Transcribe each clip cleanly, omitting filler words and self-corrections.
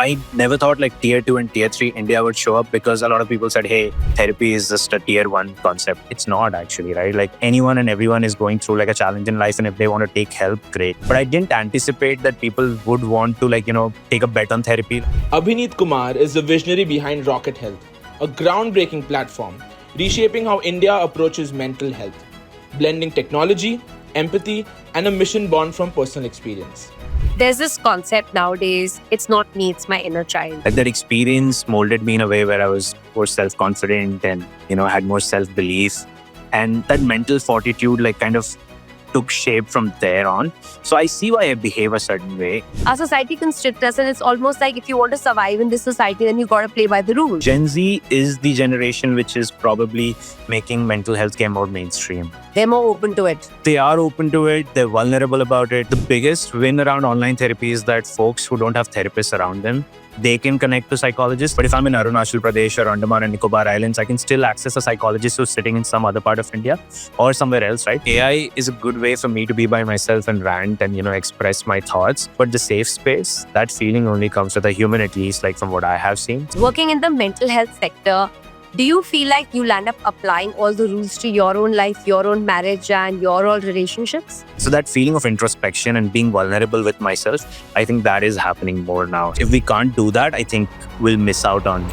I never thought like tier 2 and tier 3 India would show up because a lot of people said, hey, therapy is just a tier 1 concept. It's not actually, right? Like anyone and everyone is going through like a challenge in life, and if they want to take help, great. But I didn't anticipate that people would want to take a bet on therapy. Abhineet Kumar is the visionary behind Rocket Health, a groundbreaking platform reshaping how India approaches mental health, blending technology, empathy, and a mission born from personal experience. There's this concept nowadays, it's not me, it's my inner child. Like that experience molded me in a way where I was more self-confident and, had more self-belief. And that mental fortitude kind of took shape from there on. So I see why I behave a certain way. Our society constricts us, and it's almost like if you want to survive in this society, then you got to play by the rules. Gen Z is the generation which is probably making mental health care more mainstream. They're more open to it. They are open to it. They're vulnerable about it. The biggest win around online therapy is that folks who don't have therapists around them, they can connect to psychologists. But if I'm in Arunachal Pradesh or Andaman and Nicobar Islands, I can still access a psychologist who's sitting in some other part of India or somewhere else, right? AI is a good way for me to be by myself and rant and, express my thoughts. But the safe space, that feeling only comes with a human, at least, like from what I have seen. Working in the mental health sector, do you feel like you'll end up applying all the rules to your own life, your own marriage, and your all relationships? So that feeling of introspection and being vulnerable with myself, I think that is happening more now. If we can't do that, I think we'll miss out on.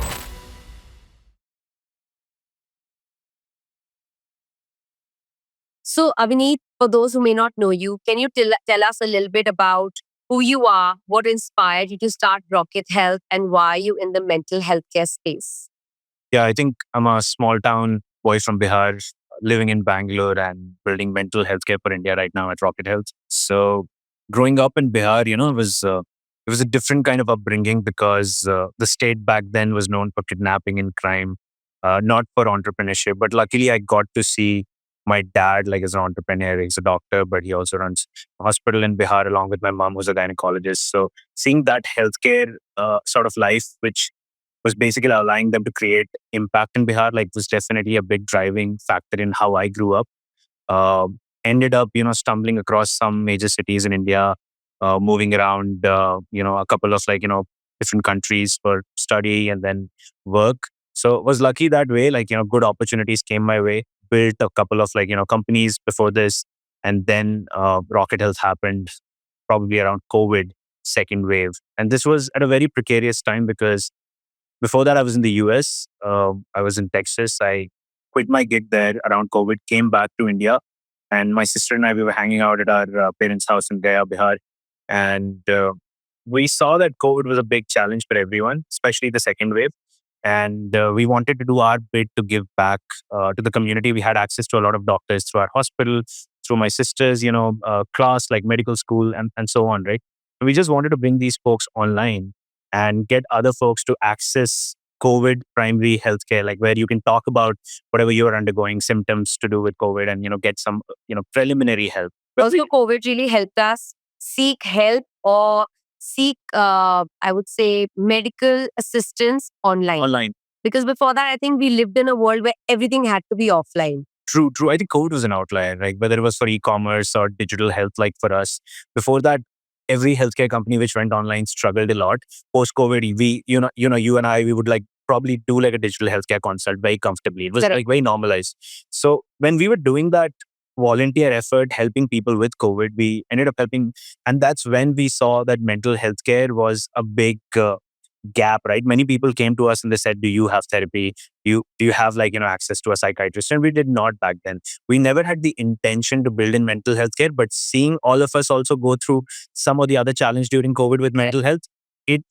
So, Abhineet, for those who may not know you, can you tell us a little bit about who you are, what inspired you to start Rocket Health, and why you in the mental health care space? Yeah, I think I'm a small town boy from Bihar living in Bangalore and building mental health care for India right now at Rocket Health. So growing up in Bihar, it was a different kind of upbringing because the state back then was known for kidnapping and crime, not for entrepreneurship. But luckily, I got to see my dad like as an entrepreneur. He's a doctor, but he also runs a hospital in Bihar along with my mom, who's a gynecologist. So seeing that healthcare sort of life, which was basically allowing them to create impact in Bihar, was definitely a big driving factor in how I grew up. Uh, Ended up, stumbling across some major cities in India, moving around, a couple of different countries for study and then work. So was lucky that way, good opportunities came my way, built a couple of companies before this. And then Rocket Health happened probably around COVID, second wave. And this was at a very precarious time because before that, I was in the US. I was in Texas. I quit my gig there around COVID, came back to India, and my sister and I, we were hanging out at our parents' house in Gaya, Bihar. And we saw that COVID was a big challenge for everyone, especially the second wave. And we wanted to do our bit to give back to the community. We had access to a lot of doctors through our hospital, through my sister's, class, like medical school, and so on, right? And we just wanted to bring these folks online and get other folks to access COVID primary healthcare, like where you can talk about whatever you're undergoing, symptoms to do with COVID, and get some preliminary help. Also, COVID really helped us seek help or seek, I would say, medical assistance online. Online. Because before that, I think we lived in a world where everything had to be offline. True, true. I think COVID was an outlier, right? Whether it was for e-commerce or digital health, like for us. Before that, every healthcare company which went online struggled a lot. Post-COVID, you and I, we would probably do a digital healthcare consult very comfortably. It was Correct. very normalized. So when we were doing that volunteer effort, helping people with COVID, we ended up helping, and that's when we saw that mental health care was a big gap, right? Many people came to us and they said, do you have therapy? Do you have access to a psychiatrist? And we did not back then. We never had the intention to build in mental health care, but seeing all of us also go through some of the other challenge during COVID with mental health, it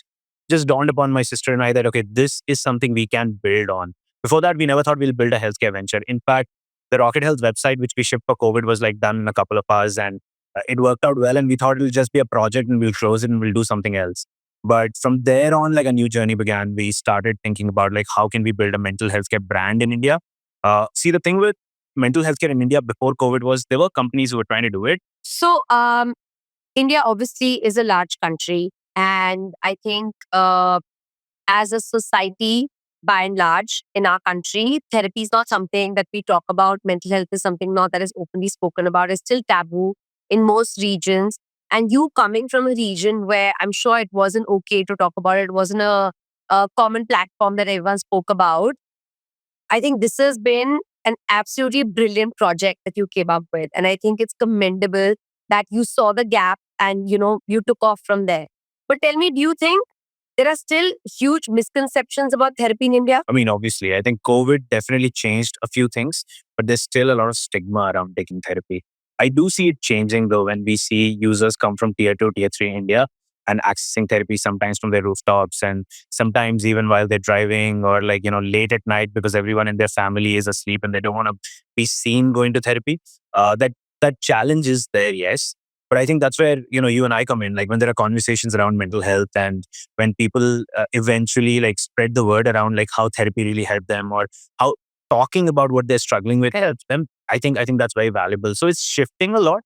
just dawned upon my sister and I that, okay, this is something we can build on. Before that, we never thought we'll build a healthcare venture. In fact, the Rocket Health website, which we shipped for COVID, was done in a couple of hours, and it worked out well. And we thought it'll just be a project and we'll close it and we'll do something else. But from there on, a new journey began. We started thinking about how can we build a mental health care brand in India. See, the thing with mental health care in India before COVID was there were companies who were trying to do it. So, India obviously is a large country, and I think as a society, by and large, in our country, therapy is not something that we talk about. Mental health is something not that is openly spoken about. It's still taboo in most regions. And you coming from a region where I'm sure it wasn't okay to talk about it, it wasn't a common platform that everyone spoke about. I think this has been an absolutely brilliant project that you came up with. And I think it's commendable that you saw the gap and, you took off from there. But tell me, do you think there are still huge misconceptions about therapy in India? I mean, obviously, I think COVID definitely changed a few things, but there's still a lot of stigma around taking therapy. I do see it changing though when we see users come from tier two, tier three India and accessing therapy sometimes from their rooftops and sometimes even while they're driving or like, late at night because everyone in their family is asleep and they don't want to be seen going to therapy. That challenge is there, yes. But I think that's where, you and I come in, like when there are conversations around mental health and when people eventually like spread the word around like how therapy really helped them or how talking about what they're struggling with helps them. I think that's very valuable. So it's shifting a lot.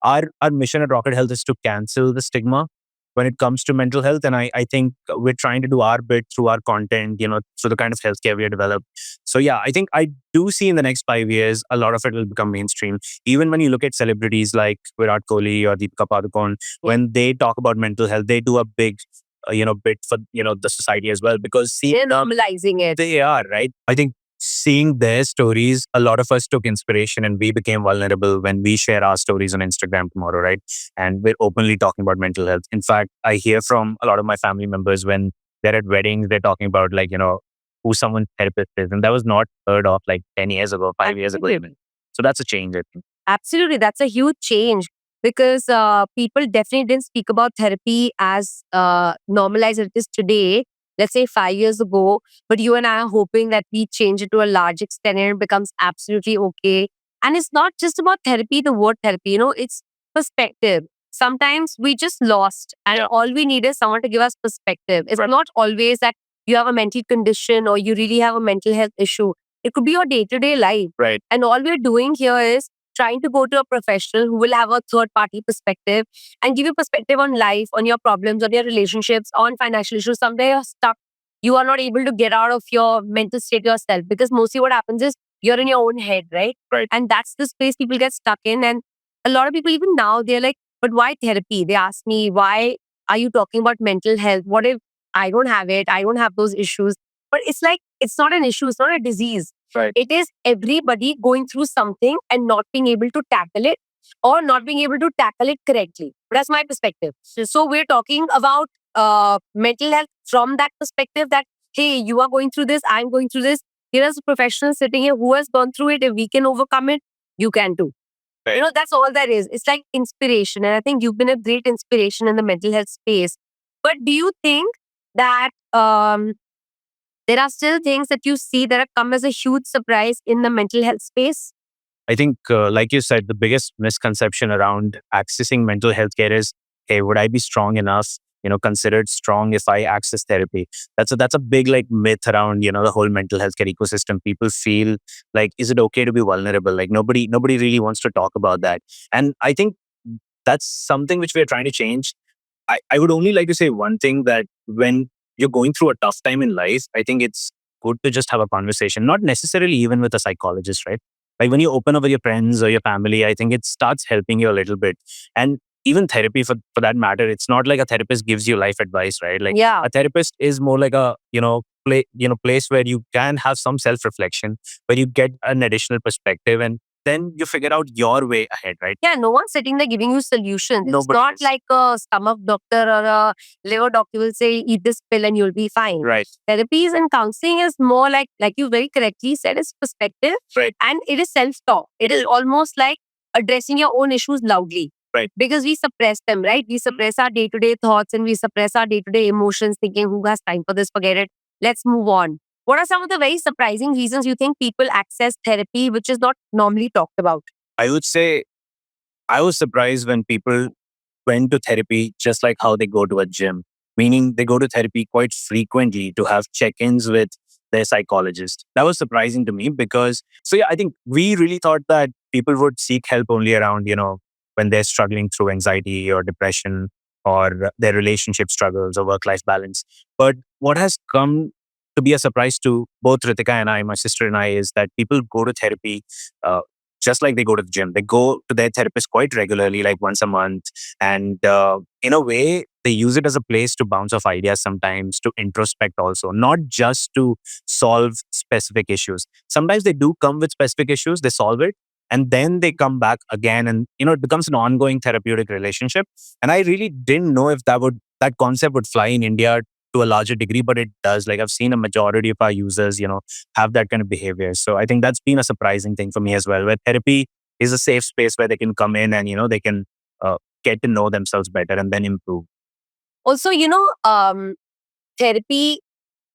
Our mission at Rocket Health is to cancel the stigma when it comes to mental health. And I think we're trying to do our bit through our content, through the kind of healthcare we have developed. So yeah, I think I do see in the next 5 years, a lot of it will become mainstream. Even when you look at celebrities like Virat Kohli or Deepika Padukone, when they talk about mental health, they do a big bit for the society as well because They're normalizing it. they are right. I think seeing their stories, a lot of us took inspiration and we became vulnerable when we share our stories on Instagram tomorrow, right? And we're openly talking about mental health. In fact, I hear from a lot of my family members when they're at weddings, they're talking about like who someone's therapist is, and that was not heard of like 10 years ago, 5 years ago even. So that's a change, I think. Absolutely. That's a huge change because people definitely didn't speak about therapy as normalized as it is today, let's say 5 years ago. But you and I are hoping that we change it to a large extent and it becomes absolutely okay. And it's not just about therapy, the word therapy, it's perspective. Sometimes we just lost and all we need is someone to give us perspective. It's not always that you have a mental condition or you really have a mental health issue. It could be your day to day life. Right. And all we're doing here is trying to go to a professional who will have a third party perspective and give you perspective on life, on your problems, on your relationships, on financial issues. Someday you're stuck. You are not able to get out of your mental state yourself because mostly what happens is you're in your own head, right? Right. And that's the space people get stuck in. And a lot of people, even now, they're like, but why therapy? They ask me, why are you talking about mental health? What if I don't have it? I don't have those issues. But it's like, it's not an issue, it's not a disease. Right. It is everybody going through something and not being able to tackle it or not being able to tackle it correctly. That's my perspective. So we're talking about mental health from that perspective that, hey, you are going through this, I'm going through this. Here is a professional sitting here who has gone through it. If we can overcome it, you can too. Right. That's all that is. It's like inspiration. And I think you've been a great inspiration in the mental health space. But do you think that there are still things that you see that have come as a huge surprise in the mental health space? I think, like you said, the biggest misconception around accessing mental health care is, hey, would I be strong enough? Considered strong if I access therapy. That's a big like myth around the whole mental health care ecosystem. People feel like, is it okay to be vulnerable? Like nobody really wants to talk about that. And I think that's something which we're trying to change. I would only like to say one thing that when you're going through a tough time in life, I think it's good to just have a conversation, not necessarily even with a psychologist, right? Like when you open up with your friends or your family, I think it starts helping you a little bit. And even therapy for that matter, it's not like a therapist gives you life advice, right? Like Yeah. a therapist is more like a, place where you can have some self-reflection, where you get an additional perspective and then you figure out your way ahead, right? Yeah, no one's sitting there giving you solutions. It's Nobody not is. like a stomach doctor or a liver doctor will say, eat this pill and you'll be fine. Right. Therapies and counseling is more like you very correctly said, it's perspective. Right. And it is self-talk. It is almost like addressing your own issues loudly. Right. Because we suppress them, right? We suppress our day-to-day thoughts and we suppress our day-to-day emotions, thinking, who has time for this? Forget it. Let's move on. What are some of the very surprising reasons you think people access therapy, which is not normally talked about? I would say I was surprised when people went to therapy just like how they go to a gym, meaning they go to therapy quite frequently to have check ins with their psychologist. That was surprising to me because, so yeah, I think we really thought that people would seek help only around, when they're struggling through anxiety or depression or their relationship struggles or work life balance. But what has come to be a surprise to both Ritika and I, my sister and I, is that people go to therapy uh, just like they go to the gym. They go to their therapist quite regularly, like once a month. And in a way, they use it as a place to bounce off ideas sometimes, to introspect also, not just to solve specific issues. Sometimes they do come with specific issues, they solve it, and then they come back again. And, it becomes an ongoing therapeutic relationship. And I really didn't know if that concept would fly in India to a larger degree, but it does. Like I've seen a majority of our users, have that kind of behavior. So I think that's been a surprising thing for me as well, where therapy is a safe space where they can come in and, they can get to know themselves better and then improve. Also, therapy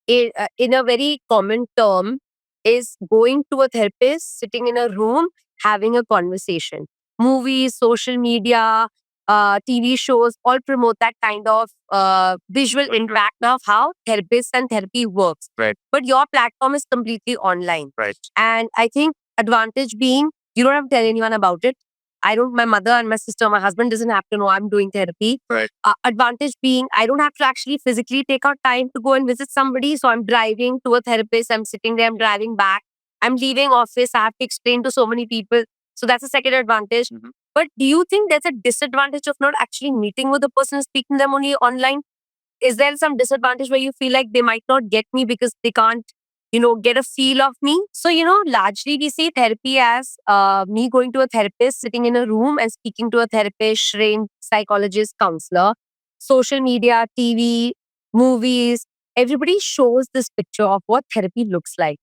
in a very common term is going to a therapist, sitting in a room, having a conversation. Movies, social media, TV shows all promote that kind of visual interact of how therapists and therapy works. Right. But your platform is completely online. Right. And I think advantage being you don't have to tell anyone about it. I don't, my mother and my sister, my husband doesn't have to know I'm doing therapy. Right. Advantage being I don't have to actually physically take out time to go and visit somebody. So I'm driving to a therapist, I'm sitting there, I'm driving back, I'm leaving office, I have to explain to so many people. So that's a second advantage. But do you think there's a disadvantage of not actually meeting with the person and speaking to them only online? Is there some disadvantage where you feel like they might not get me because they can't, get a feel of me? So, largely we see therapy as me going to a therapist, sitting in a room and speaking to a therapist, trained psychologist, counselor. Social media, TV, movies, everybody shows this picture of what therapy looks like.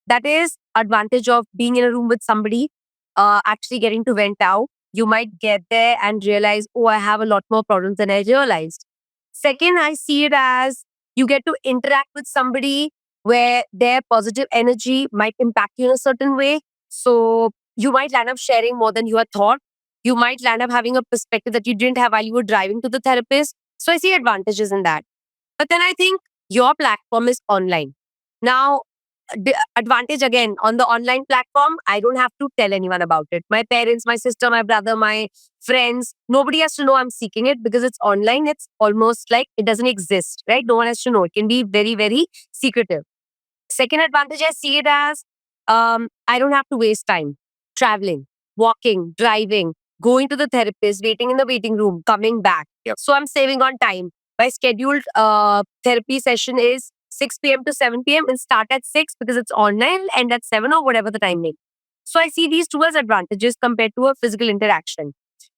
That is advantage of being in a room with somebody, actually getting to vent out. You might get there and realize, oh, I have a lot more problems than I realized. Second, I see it as you get to interact with somebody where their positive energy might impact you in a certain way. So you might land up sharing more than you had thought. You might land up having a perspective that you didn't have while you were driving to the therapist. So I see advantages in that. But then I think your platform is online. Now, the advantage again on the online platform, I don't have to tell anyone about it. My parents, my sister, my brother, my friends, nobody has to know I'm seeking it because it's online. It's almost like it doesn't exist, right? No one has to know. It can be very, very secretive. Second advantage, I see it as I don't have to waste time traveling, walking, driving, going to the therapist, waiting in the waiting room, coming back. Yep. So I'm saving on time. My scheduled therapy session is 6 p.m. to 7 p.m. and start at 6 because it's online and at 7 or whatever the timing. So I see these two as advantages compared to a physical interaction.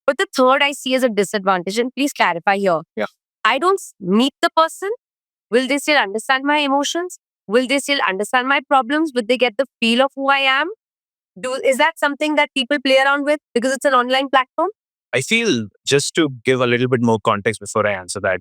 But the third I see as a disadvantage, and please clarify here. Yeah. I don't meet the person. Will they still understand my emotions? Will they still understand my problems? Will they get the feel of who I am? Is that something that people play around with because it's an online platform? I feel, just to give a little bit more context before I answer that,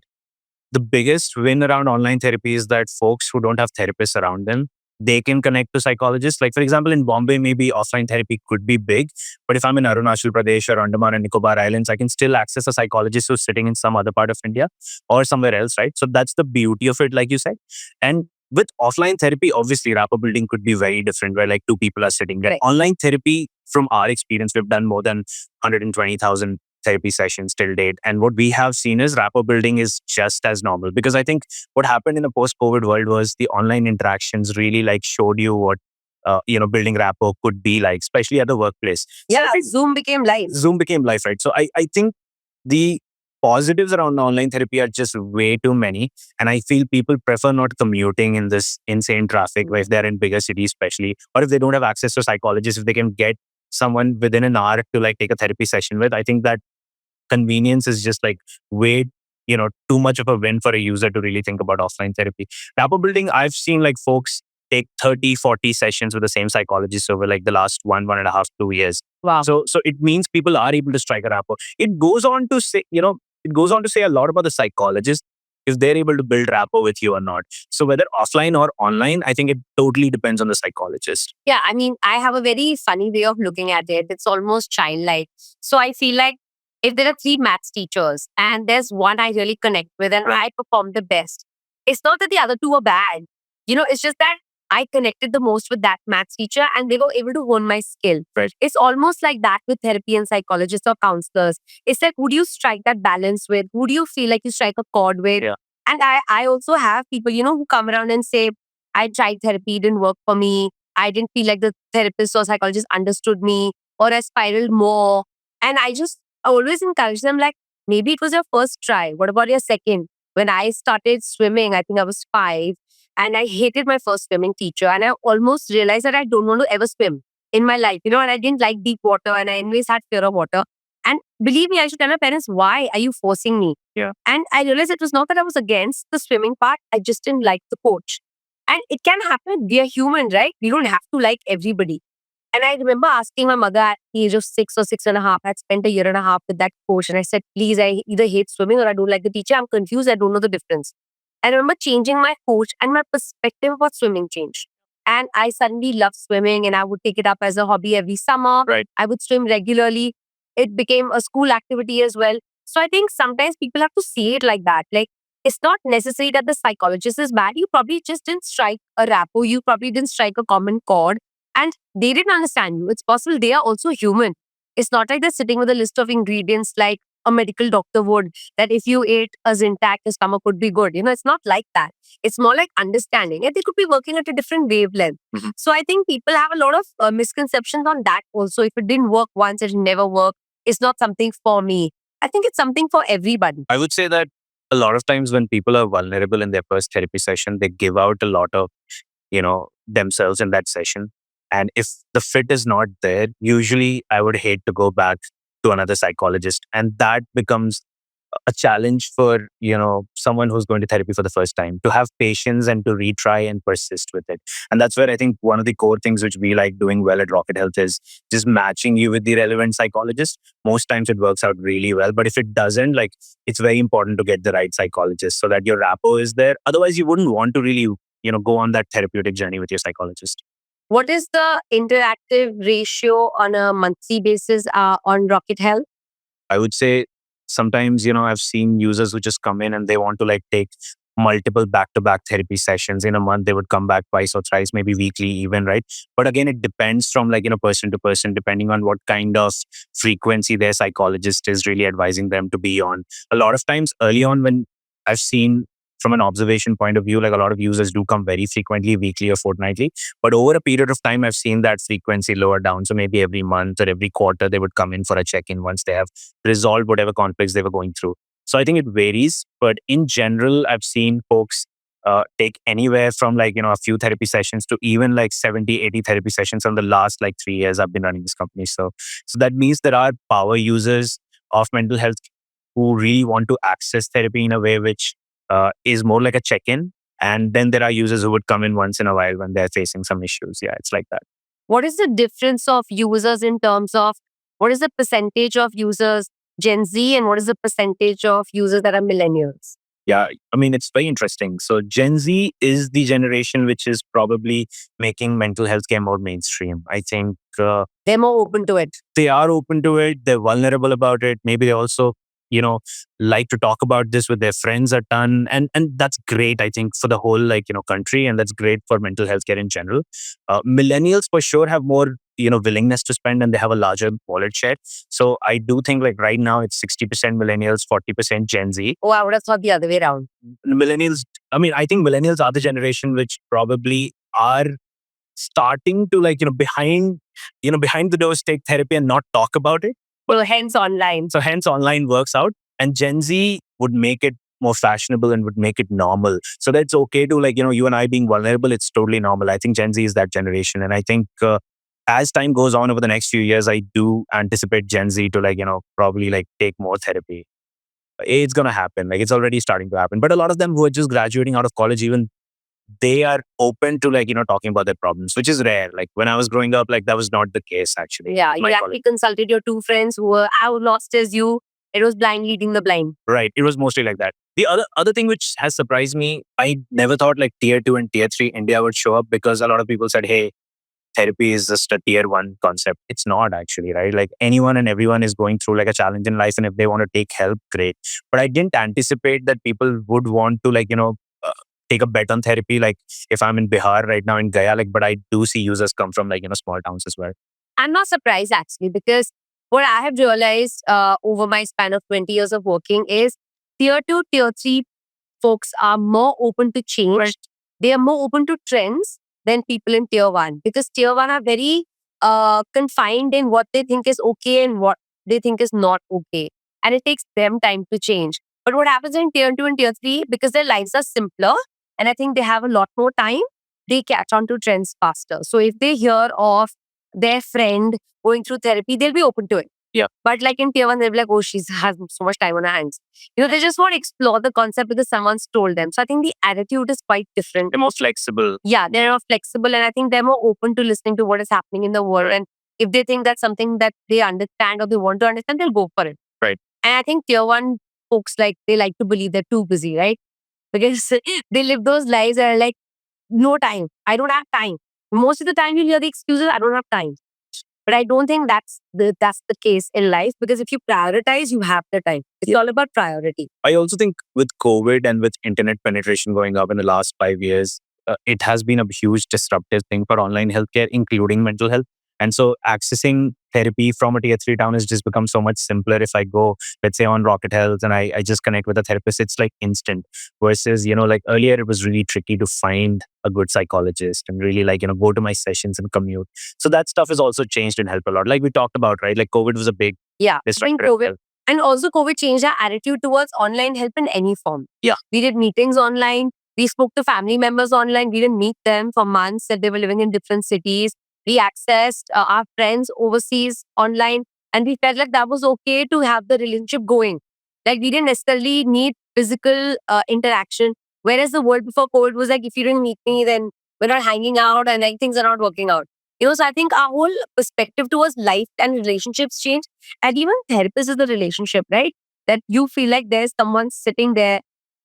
the biggest win around online therapy is that folks who don't have therapists around them, they can connect to psychologists. Like, for example, in Bombay, maybe offline therapy could be big, but if I'm in Arunachal Pradesh or Andaman and Nicobar Islands, I can still access a psychologist who's sitting in some other part of India or somewhere else, right? So that's the beauty of it, like you said. And with offline therapy, obviously, rapport building could be very different, where like two people are sitting there. Right. Online therapy, from our experience, we've done more than 120,000 therapy sessions till date. And what we have seen is rapport building is just as normal, because I think what happened in the post-COVID world was the online interactions really like showed you what building rapport could be like, especially at the workplace. Yeah, Zoom became life. Zoom became life, right? So I think the positives around online therapy are just way too many. And I feel people prefer not commuting in this insane traffic, if they're in bigger cities, especially, or if they don't have access to psychologists, if they can get someone within an hour to like take a therapy session with. I think that convenience is just like way, too much of a win for a user to really think about offline therapy. Rapport building, I've seen like folks take 30, 40 sessions with the same psychologist over like the last 1.5, 2 years. Wow. So it means people are able to strike a rapport. It goes on to say, a lot about the psychologist, if they're able to build rapport with you or not. So whether offline or online, I think it totally depends on the psychologist. Yeah, I mean, I have a very funny way of looking at it. It's almost childlike. So I feel like if there are three maths teachers and there's one I really connect with and I perform the best, it's not that the other two are bad. It's just that I connected the most with that maths teacher and they were able to hone my skill. Right. It's almost like that with therapy and psychologists or counselors. It's like, who do you strike that balance with? Who do you feel like you strike a chord with? Yeah. And I also have people, who come around and say, I tried therapy, it didn't work for me. I didn't feel like the therapist or psychologist understood me. or I spiraled more. And I just always encourage them, like, maybe it was your first try. What about your second? When I started swimming, I think I was 5, and I hated my first swimming teacher. And I almost realized that I don't want to ever swim in my life, and I didn't like deep water, and I always had fear of water. And believe me, I should tell my parents, why are you forcing me? Yeah. And I realized it was not that I was against the swimming part, I just didn't like the coach. And it can happen. We are human, right? We don't have to like everybody. And I remember asking my mother at the age of 6 or 6.5. I had spent a year and a half with that coach. And I said, please, I either hate swimming or I don't like the teacher. I'm confused. I don't know the difference. I remember changing my coach, and my perspective about swimming changed. And I suddenly loved swimming, and I would take it up as a hobby every summer. Right. I would swim regularly. It became a school activity as well. So I think sometimes people have to see it like that. Like, it's not necessary that the psychologist is bad. You probably just didn't strike a rapport. You probably didn't strike a common chord, and they didn't understand you. It's possible they are also human. It's not like they're sitting with a list of ingredients like a medical doctor would, that if you ate a Zintac, your stomach would be good. It's not like that. It's more like understanding. And they could be working at a different wavelength. So I think people have a lot of misconceptions on that also. If it didn't work once, it never work. It's not something for me. I think it's something for everybody. I would say that a lot of times when people are vulnerable in their first therapy session, they give out a lot of, themselves in that session. And if the fit is not there, usually I would hate to go back to another psychologist. And that becomes a challenge for someone who's going to therapy for the first time, to have patience and to retry and persist with it. And that's where I think one of the core things which we like doing well at Rocket Health is just matching you with the relevant psychologist. Most times it works out really well, but if it doesn't, like, it's very important to get the right psychologist so that your rapport is there. Otherwise you wouldn't want to really go on that therapeutic journey with your psychologist. What is the interactive ratio on a monthly basis on Rocket Health? I would say sometimes, I've seen users who just come in and they want to like take multiple back-to-back therapy sessions in a month. They would come back twice or thrice, maybe weekly even, right? But again, it depends from like, person to person, depending on what kind of frequency their psychologist is really advising them to be on. A lot of times early on, when I've seen from an observation point of view, like a lot of users do come very frequently, weekly or fortnightly. But over a period of time, I've seen that frequency lower down. So maybe every month or every quarter, they would come in for a check-in once they have resolved whatever conflicts they were going through. So I think it varies, but in general, I've seen folks take anywhere from like, a few therapy sessions to even like 70, 80 therapy sessions on the last like 3 years I've been running this company. So that means there are power users of mental health who really want to access therapy in a way which is more like a check-in. And then there are users who would come in once in a while when they're facing some issues. Yeah, it's like that. What is the difference of users in terms of what is the percentage of users Gen Z and what is the percentage of users that are millennials? Yeah, I mean, it's very interesting. So Gen Z is the generation which is probably making mental health care more mainstream. I think they're more open to it. They are open to it. They're vulnerable about it. Maybe they also, like to talk about this with their friends a ton. And that's great, I think, for the whole country. And that's great for mental health care in general. Millennials for sure have more willingness to spend, and they have a larger wallet share. So I do think like right now it's 60% millennials, 40% Gen Z. Oh, I would have thought the other way around. Millennials, I mean, I think millennials are the generation which probably are starting to like behind the doors take therapy and not talk about it. Well, hence online. So hence online works out. And Gen Z would make it more fashionable and would make it normal. So that's okay to like, you and I being vulnerable, it's totally normal. I think Gen Z is that generation. And I think as time goes on over the next few years, I do anticipate Gen Z to like, probably like take more therapy. It's going to happen. Like it's already starting to happen. But a lot of them who are just graduating out of college, even they are open to like, talking about their problems, which is rare. Like when I was growing up, like that was not the case actually. Yeah, you actually consulted your two friends who were as lost as you. It was blind leading the blind. Right. It was mostly like that. The other thing which has surprised me, I never thought like tier 2 and tier 3 India would show up, because a lot of people said, hey, therapy is just a tier 1 concept. It's not actually, right? Like anyone and everyone is going through like a challenge in life, and if they want to take help, great. But I didn't anticipate that people would want to like, take a bet on therapy. Like if I'm in Bihar right now in Gaya, like, but I do see users come from like, small towns as well. I'm not surprised actually, because what I have realized over my span of 20 years of working is tier 2, tier 3 folks are more open to change. Right. They are more open to trends than people in tier 1, because tier 1 are very confined in what they think is okay and what they think is not okay. And it takes them time to change. But what happens in tier 2 and tier 3, because their lives are simpler and I think they have a lot more time, they catch on to trends faster. So if they hear of their friend going through therapy, they'll be open to it. Yeah. But like in tier 1, they'll be like, oh, she has so much time on her hands. They just want to explore the concept because someone's told them. So I think the attitude is quite different. They're more flexible. Yeah, they're more flexible and I think they're more open to listening to what is happening in the world. And if they think that's something that they understand or they want to understand, they'll go for it. Right. And I think tier 1 folks, like, they like to believe they're too busy, right? Because they live those lives that are like, no time. I don't have time. Most of the time you hear the excuses, I don't have time. But I don't think that's the case in life, because if you prioritize, you have the time. It's all about priority. I also think with COVID and with internet penetration going up in the last 5 years, it has been a huge disruptive thing for online healthcare, including mental health. And so accessing therapy from a tier 3 town has just become so much simpler. If I go, let's say, on Rocket Health and I just connect with a therapist, it's like instant. Versus, like earlier, it was really tricky to find a good psychologist and really go to my sessions and commute. So that stuff has also changed and helped a lot. Like we talked about, right? Like COVID was a big Yeah, during disruptor of COVID. health. And also, COVID changed our attitude towards online help in any form. Yeah. We did meetings online. We spoke to family members online. We didn't meet them for months that they were living in different cities. We accessed our friends overseas online. And we felt like that was okay to have the relationship going. Like, we didn't necessarily need physical interaction. Whereas the world before COVID was like, if you didn't meet me, then we're not hanging out and like things are not working out. So I think our whole perspective towards life and relationships changed. And even therapist is the relationship, right? That you feel like there's someone sitting there,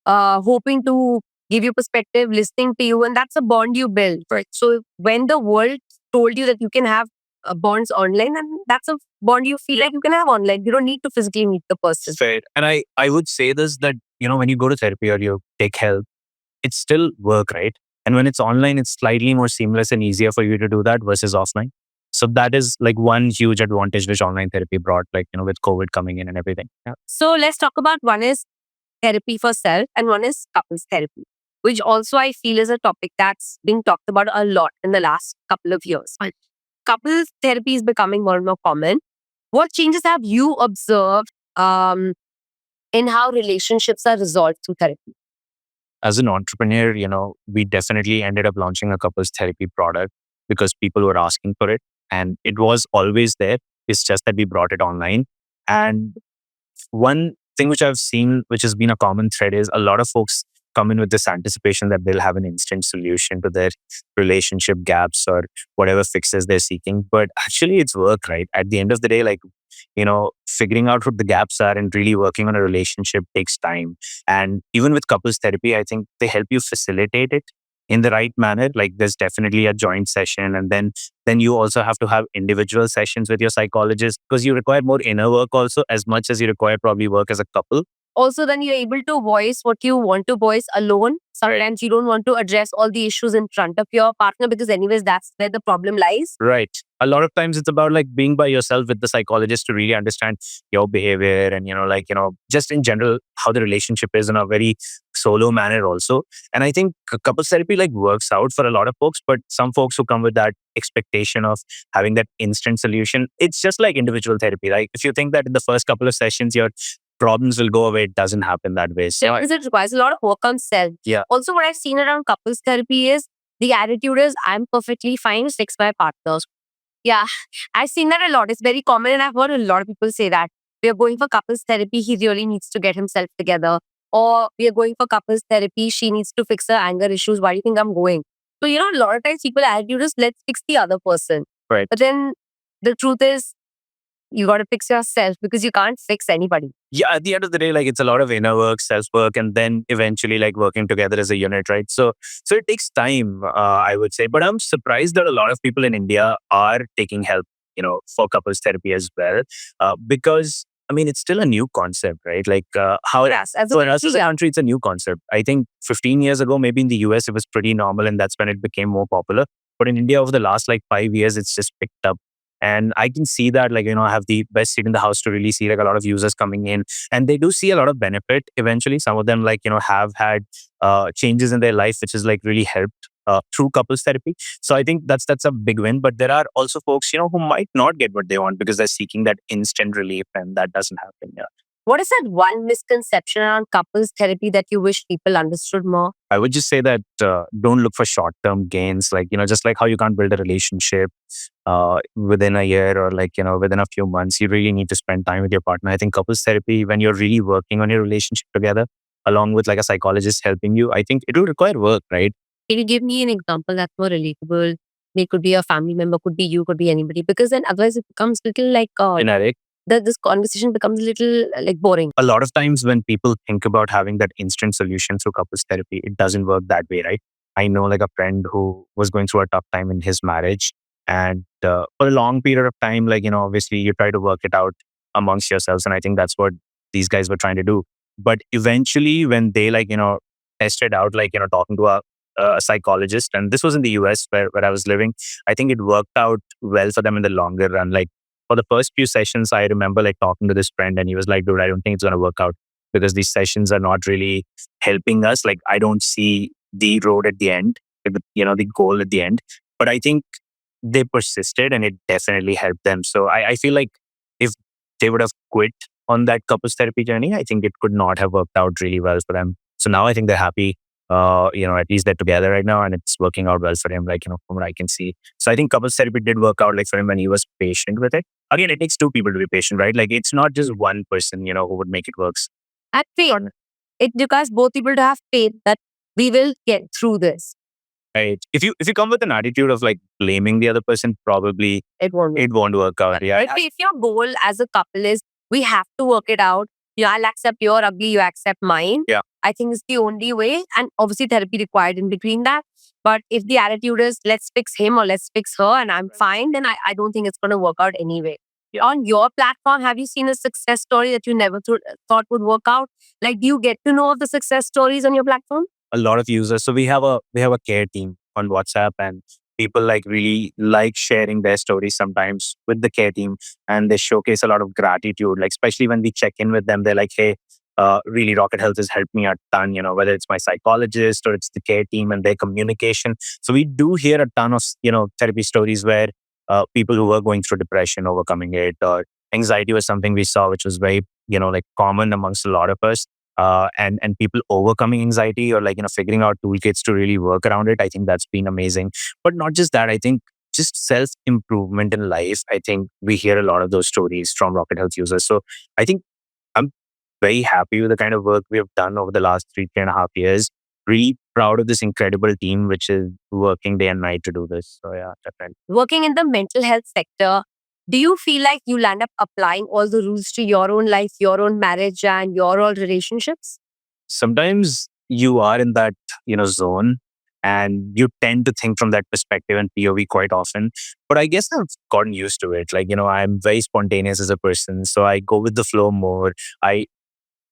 hoping to give you perspective, listening to you, and that's a bond you build. Right. So when the world told you that you can have bonds online, and that's a bond you feel like you can have online. You don't need to physically meet the person. Fair. And I would say this, that, when you go to therapy or you take help, it's still work, right? And when it's online, it's slightly more seamless and easier for you to do that versus offline. So that is like one huge advantage which online therapy brought, with COVID coming in and everything. Yeah. So let's talk about, one is therapy for self and one is couples therapy, which also I feel is a topic that's being talked about a lot in the last couple of years. Couples therapy is becoming more and more common. What changes have you observed in how relationships are resolved through therapy? As an entrepreneur, we definitely ended up launching a couples therapy product because people were asking for it. And it was always there. It's just that we brought it online. And one thing which I've seen, which has been a common thread, is a lot of folks come in with this anticipation that they'll have an instant solution to their relationship gaps or whatever fixes they're seeking. But actually, it's work, right? At the end of the day, figuring out what the gaps are and really working on a relationship takes time. And even with couples therapy, I think they help you facilitate it in the right manner. Like there's definitely a joint session, and then you also have to have individual sessions with your psychologist because you require more inner work also, as much as you require probably work as a couple. Also, then you're able to voice what you want to voice alone. Sometimes you don't want to address all the issues in front of your partner because anyways, that's where the problem lies. Right. A lot of times it's about like being by yourself with the psychologist to really understand your behavior and, just in general, how the relationship is in a very solo manner also. And I think couples therapy like works out for a lot of folks, but some folks who come with that expectation of having that instant solution, it's just like individual therapy. Like if you think that in the first couple of sessions, your problems will go away, it doesn't happen that way. So Because it requires a lot of work on self. Yeah. Also, what I've seen around couples therapy is the attitude is, I'm perfectly fine, fix my partners. Yeah, I've seen that a lot. It's very common, and I've heard a lot of people say that we are going for couples therapy. He really needs to get himself together, or we are going for couples therapy. She needs to fix her anger issues. Why do you think I'm going? So a lot of times people attitude is, let's fix the other person. Right. But then the truth is, you got to fix yourself because you can't fix anybody. Yeah, at the end of the day, like it's a lot of inner work, self work, and then eventually like working together as a unit, right? So it takes time, I would say. But I'm surprised that a lot of people in India are taking help, for couples therapy as well, because I mean it's still a new concept, right? Like how Yes, as a for us as a yeah. country, it's a new concept. I think 15 years ago, maybe in the US, it was pretty normal, and that's when it became more popular. But in India, over the last like 5 years, it's just picked up. And I can see that, I have the best seat in the house to really see like a lot of users coming in, and they do see a lot of benefit eventually. Some of them have had changes in their life, which has like really helped through couples therapy. So I think that's a big win. But there are also folks, who might not get what they want because they're seeking that instant relief, and that doesn't happen. Yeah. What is that one misconception around couples therapy that you wish people understood more? I would just say that don't look for short term gains. Like, just like how you can't build a relationship within a year or like, within a few months, you really need to spend time with your partner. I think couples therapy, when you're really working on your relationship together, along with like a psychologist helping you, I think it will require work, right? Can you give me an example that's more relatable? They could be a family member, could be you, could be anybody. Because then otherwise it becomes little like Generic. that. This conversation becomes a little like boring. A lot of times when people think about having that instant solution through couples therapy, it doesn't work that way, right? I know like a friend who was going through a tough time in his marriage. And for a long period of time, like, obviously you try to work it out amongst yourselves. And I think that's what these guys were trying to do. But eventually, when they like, tested out, like, talking to a psychologist, and this was in the US where I was living, I think it worked out well for them in the longer run. Like, for the first few sessions, I remember like talking to this friend and he was like, dude, I don't think it's going to work out because these sessions are not really helping us. Like, I don't see the road at the end, like, the goal at the end. But I think they persisted and it definitely helped them. So I feel like if they would have quit on that couples therapy journey, I think it could not have worked out really well for them. So now I think they're happy. At least they're together right now and it's working out well for him, like, from what I can see. So I think couples therapy did work out like for him when he was patient with it. Again, it takes two people to be patient, right? Like it's not just one person, who would make it work. And faith. It requires both people to have faith that we will get through this. Right. If you come with an attitude of like blaming the other person, probably it won't work out. Yeah. But if your goal as a couple is we have to work it out, I'll accept your ugly, you accept mine. Yeah. I think it's the only way. And obviously therapy required in between that. But if the attitude is let's fix him or let's fix her and I'm fine, then I don't think it's going to work out anyway. Yeah. On your platform, have you seen a success story that you never thought would work out? Like, do you get to know of the success stories on your platform? A lot of users. So we have a care team on WhatsApp, and people like really like sharing their stories sometimes with the care team, and they showcase a lot of gratitude. Like especially when we check in with them, they're like, "Hey, really, Rocket Health has helped me a ton. Whether it's my psychologist or it's the care team and their communication." So we do hear a ton of therapy stories where people who were going through depression, overcoming it, or anxiety was something we saw, which was very like common amongst a lot of us and people overcoming anxiety or like figuring out toolkits to really work around it. I think that's been amazing. But not just that, I think just self improvement in life. I think we hear a lot of those stories from Rocket Health users. So I think I'm very happy with the kind of work we have done over the last 3.5 years. Really proud of this incredible team which is working day and night to do this. So yeah, definitely. Working in the mental health sector, do you feel like you'll end up applying all the rules to your own life, your own marriage, and your own relationships? Sometimes you are in that zone and you tend to think from that perspective and POV quite often, but I guess I've gotten used to it. Like, I'm very spontaneous as a person, so I go with the flow more. I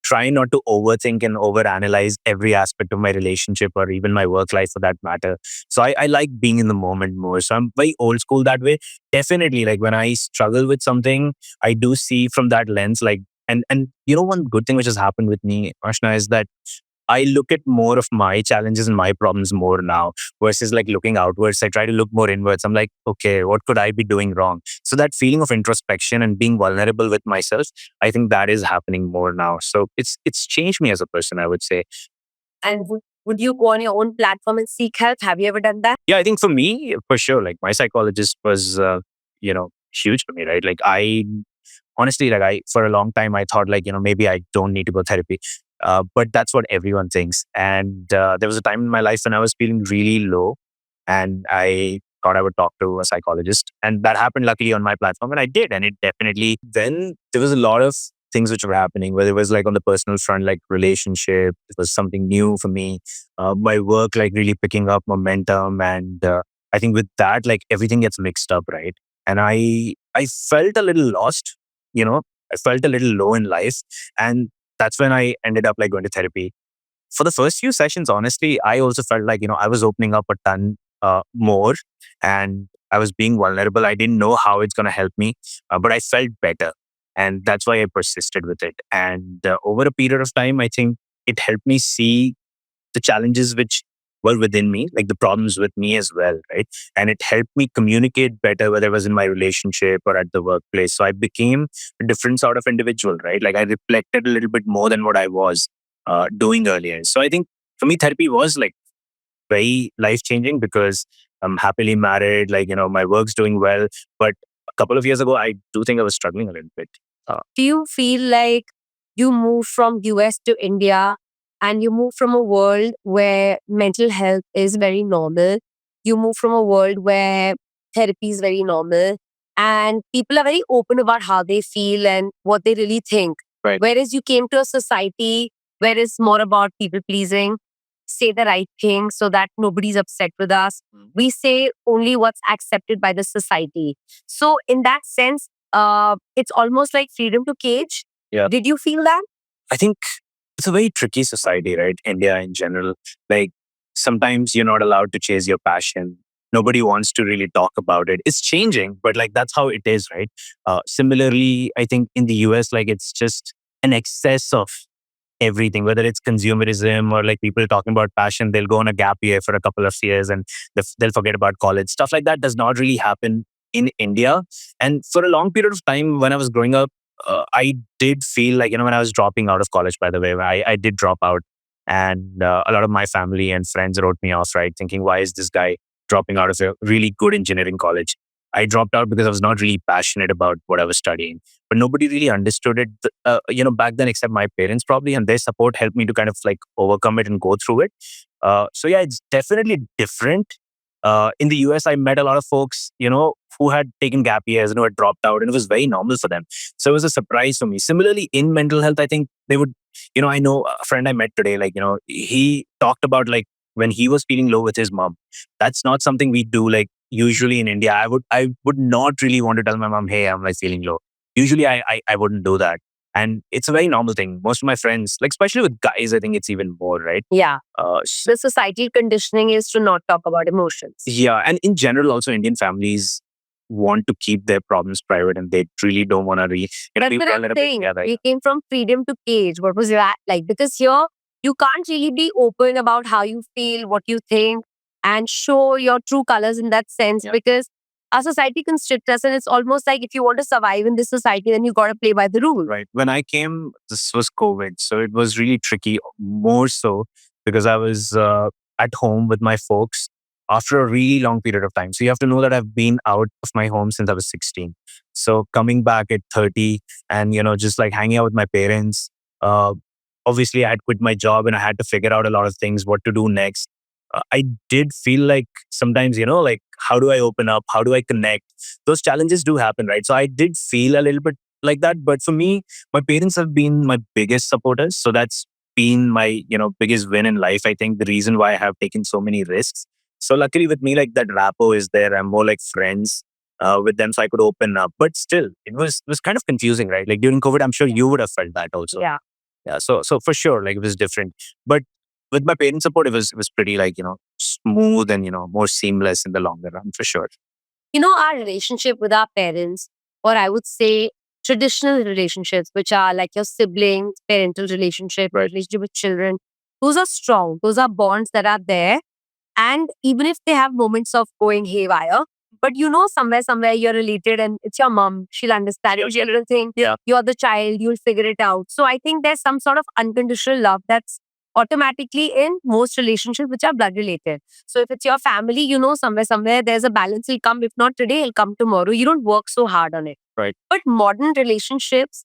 try not to overthink and overanalyze every aspect of my relationship or even my work life for that matter. So I like being in the moment more. So I'm very old school that way. Definitely, like when I struggle with something, I do see from that lens. Like, and one good thing which has happened with me, Ashna, is that I look at more of my challenges and my problems more now versus like looking outwards. I try to look more inwards. I'm like, okay, what could I be doing wrong? So that feeling of introspection and being vulnerable with myself, I think that is happening more now. So it's changed me as a person, I would say. And would you go on your own platform and seek help? Have you ever done that? Yeah, I think for me, for sure, like my psychologist was, huge for me, right? Like I honestly, like I for a long time I thought like maybe I don't need to go therapy, but that's what everyone thinks. And there was a time in my life when I was feeling really low, and I thought I would talk to a psychologist, and that happened luckily on my platform, and I did, and it definitely. Then there was a lot of things which were happening, whether it was like on the personal front, like relationship, it was something new for me. My work like really picking up momentum, and I think with that, like everything gets mixed up, right? And I felt a little lost, you know, I felt a little low in life. And that's when I ended up like going to therapy. For the first few sessions, honestly, I also felt like, I was opening up a ton more and I was being vulnerable. I didn't know how it's going to help me, but I felt better. And that's why I persisted with it. And over a period of time, I think it helped me see the challenges which were within me, like the problems with me as well, right? And it helped me communicate better, whether it was in my relationship or at the workplace. So I became a different sort of individual, right? Like I reflected a little bit more than what I was doing earlier. So I think for me, therapy was like very life changing because I'm happily married, like, my work's doing well. But a couple of years ago, I do think I was struggling a little bit. Do you feel like you moved from US to India and you move from a world where mental health is very normal? You move from a world where therapy is very normal and people are very open about how they feel and what they really think. Right. Whereas you came to a society where it's more about people pleasing, say the right thing so that nobody's upset with us. We say only what's accepted by the society. So, in that sense, it's almost like freedom to cage. Yeah. Did you feel that? I think it's a very tricky society, right? India in general. Like sometimes you're not allowed to chase your passion. Nobody wants to really talk about it. It's changing, but like that's how it is, right? Similarly, I think in the US, like it's just an excess of everything, whether it's consumerism or like people talking about passion, they'll go on a gap year for a couple of years and they'll forget about college. Stuff like that does not really happen in India. And for a long period of time when I was growing up, I did feel like, when I was dropping out of college, by the way, I did drop out. And a lot of my family and friends wrote me off, right? Thinking, why is this guy dropping out of a really good engineering college? I dropped out because I was not really passionate about what I was studying, but nobody really understood it, back then except my parents probably, and their support helped me to kind of like overcome it and go through it. So yeah, it's definitely different. In the US, I met a lot of folks, who had taken gap years and who had dropped out, and it was very normal for them. So it was a surprise for me. Similarly, in mental health, I think they would, I know a friend I met today, like, he talked about like when he was feeling low with his mom. That's not something we do like usually in India. I would not really want to tell my mom, hey, I'm like feeling low. Usually I wouldn't do that. And it's a very normal thing. Most of my friends, like especially with guys, I think it's even more, right? Yeah. Uh, The societal conditioning is to not talk about emotions. yeah. And in general, also Indian families want to keep their problems private and they really don't want to That's be what I'm vulnerable. saying. Yeah, right. We came from freedom to cage. What was that like? Because here you can't really be open about how you feel, what you think, and show your true colors in that sense Yeah. because our society constricts us, and it's almost like if you want to survive in this society, then you got to play by the rules. Right. When I came, this was COVID. So it was really tricky, more so because I was at home with my folks after a really long period of time. So you have to know that I've been out of my home since I was 16. So coming back at 30 and, just like hanging out with my parents, uh, obviously I had quit my job and I had to figure out a lot of things, what to do next. I did feel like sometimes, like, how do I open up? How do I connect? Those challenges do happen, right? So I did feel a little bit like that. But for me, my parents have been my biggest supporters. So that's been my, biggest win in life. I think the reason why I have taken so many risks. So luckily with me, like that rapport is there. I'm more like friends with them. So I could open up. But still, it was kind of confusing, right? Like during COVID, I'm sure you would have felt that also. Yeah. Yeah. So for sure, like it was different. But with my parents' support, it was pretty like, smooth and, more seamless in the longer run for sure. Our relationship with our parents, or I would say traditional relationships, which are like your siblings, parental relationship, Right. relationship with children, those are strong. Those are bonds that are there. And even if they have moments of going haywire, but somewhere you're related and it's your mom, she'll understand your little thing. Yeah. You're the child, you'll figure it out. So I think there's some sort of unconditional love that's automatically in most relationships which are blood related. So if it's your family, somewhere there's a balance. Will come. If not today, it'll come tomorrow. You don't work so hard on it. Right. But modern relationships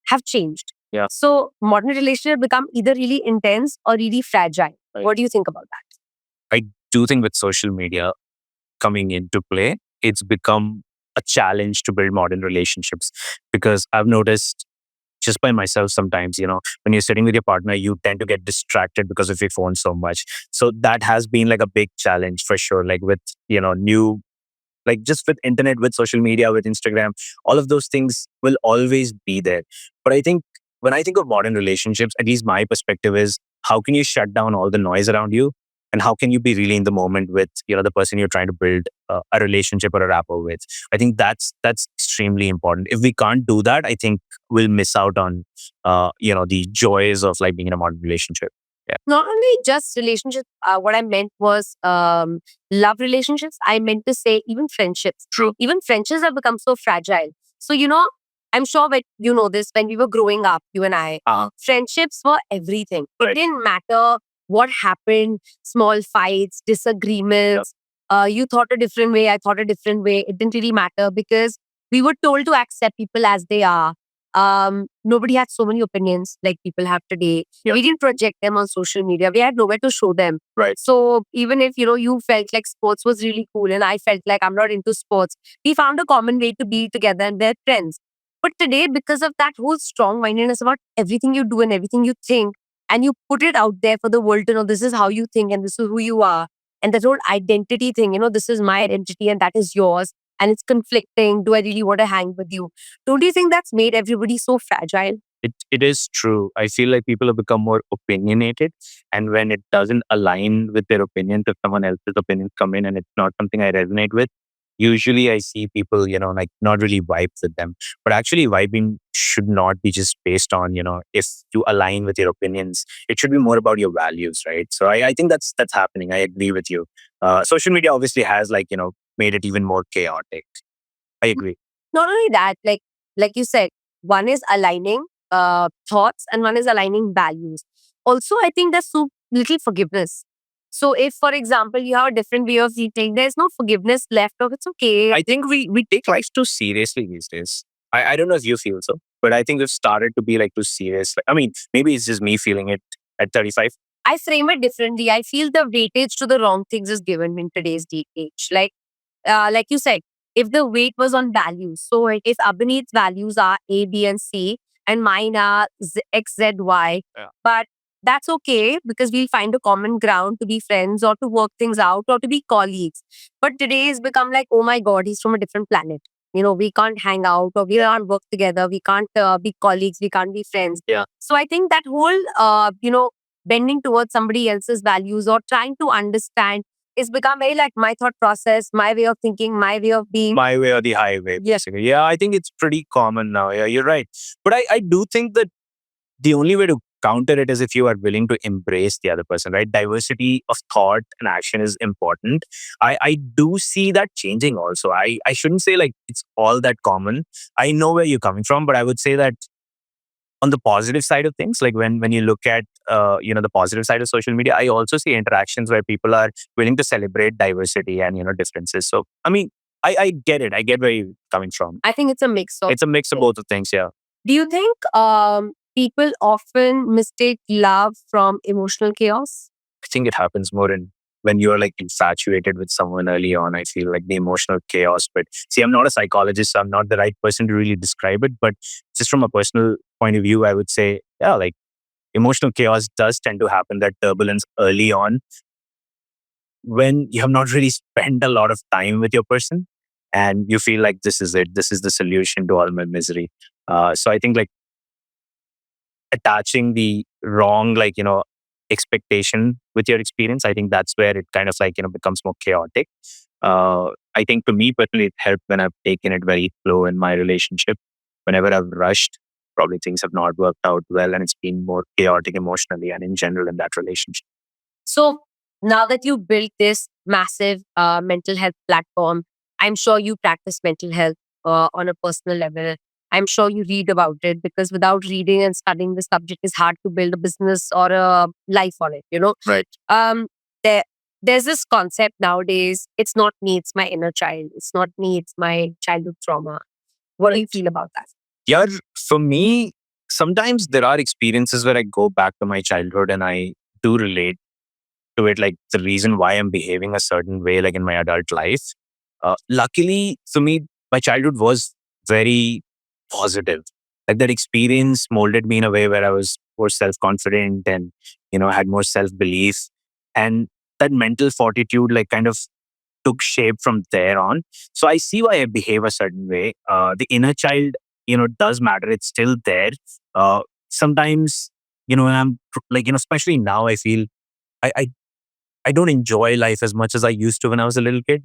have changed. Yeah. So modern relationships become either really intense or really fragile. Right. What do you think about that? I do think with social media coming into play, it's become a challenge to build modern relationships because I've noticed just by myself sometimes, when you're sitting with your partner, you tend to get distracted because of your phone so much. So that has been like a big challenge for sure. Like with, new, like just with internet, with social media, with Instagram, all of those things will always be there. But I think when I think of modern relationships, at least my perspective is how can you shut down all the noise around you? And how can you be really in the moment with, the person you're trying to build a relationship or a rapport with? I think that's extremely important. If we can't do that, I think we'll miss out on, the joys of like being in a modern relationship. Not only just relationships, what I meant was love relationships. I meant to say even friendships. True. Even friendships have become so fragile. So, I'm sure that you know this when we were growing up, you and I, friendships were everything. It didn't matter what happened, small fights, disagreements. You thought a different way, I thought a different way. It didn't really matter because we were told to accept people as they are. Nobody had so many opinions like people have today. We didn't project them on social media. We had nowhere to show them. Right. So even if you felt like sports was really cool and I felt like I'm not into sports, we found a common way to be together and they're friends. But today, because of that whole strong mindedness about everything you do and everything you think, and you put it out there for the world to know this is how you think and this is who you are, and that whole identity thing, this is my identity and that is yours, and it's conflicting. Do I really want to hang with you? Don't you think that's made everybody so fragile? It is true. I feel like people have become more opinionated, and when it doesn't align with their opinions, if someone else's opinions come in and it's not something I resonate with, usually I see people, like not really vibe with them. But actually, vibing should not be just based on, if you align with your opinions. It should be more about your values, right? So I think that's happening. I agree with you. Social media obviously has made it even more chaotic. I agree. Not only that, like you said, one is aligning thoughts and one is aligning values. Also, I think there's so little forgiveness. So if, for example, you have a different way of eating, there's no forgiveness left of it's okay. I think we take life too seriously these days. I don't know if you feel so, but I think we've started to be like too serious. I mean, maybe it's just me feeling it at 35. I frame it differently. I feel the weightage to the wrong things is given in today's age. Like you said, if the weight was on values, so if Abhineet's values are A, B, and C, and mine are X, Z, Y, Yeah. but that's okay because we'll find a common ground to be friends or to work things out or to be colleagues. But today has become like, oh my God, he's from a different planet. We can't hang out or we can't work together. We can't be colleagues. We can't be friends. Yeah. So I think that whole, bending towards somebody else's values or trying to understand it's become very like my thought process, my way of thinking, my way of being. My way or the highway. Yes. Basically. Yeah, I think it's pretty common now. Yeah, you're right. But I do think that the only way to counter it is if you are willing to embrace the other person, right? Diversity of thought and action is important. I do see that changing also. I shouldn't say like it's all that common. I know where you're coming from, but I would say that on the positive side of things, like when you look at the positive side of social media, I also see interactions where people are willing to celebrate diversity and differences. So I mean, I get it. I get where you're coming from. I think it's a mix of. It's a mix of both of things. Yeah. Do you think people often mistake love from emotional chaos? I think it happens more in when you're like infatuated with someone early on. I feel like the emotional chaos. But see, I'm not a psychologist, so I'm not the right person to really describe it. But just from a personal point of view, I would say, yeah, like emotional chaos does tend to happen, that turbulence early on when you have not really spent a lot of time with your person and you feel like this is it, this is the solution to all my misery. So I think like attaching the wrong expectation with your experience, I think that's where it kind of becomes more chaotic. I think to me personally it helped when I've taken it very slow in my relationship. Whenever I've rushed, probably things have not worked out well and it's been more chaotic emotionally and in general in that relationship. So now that you built this massive mental health platform, I'm sure you practice mental health on a personal level. I'm sure you read about it because without reading and studying the subject, it's hard to build a business or a life on it. Right. Um, there, there's this concept nowadays. It's not me, it's my inner child. It's not me, it's my childhood trauma. What do you feel about that? Yeah, for me, sometimes there are experiences where I go back to my childhood and I do relate to it, like the reason why I'm behaving a certain way, like in my adult life. Luckily for me, my childhood was very positive. Like that experience molded me in a way where I was more self confident and, had more self belief. And that mental fortitude, like kind of took shape from there on. So I see why I behave a certain way. The inner child, does matter. It's still there. Sometimes, when I'm like, especially now, I feel I, I I don't enjoy life as much as I used to when I was a little kid,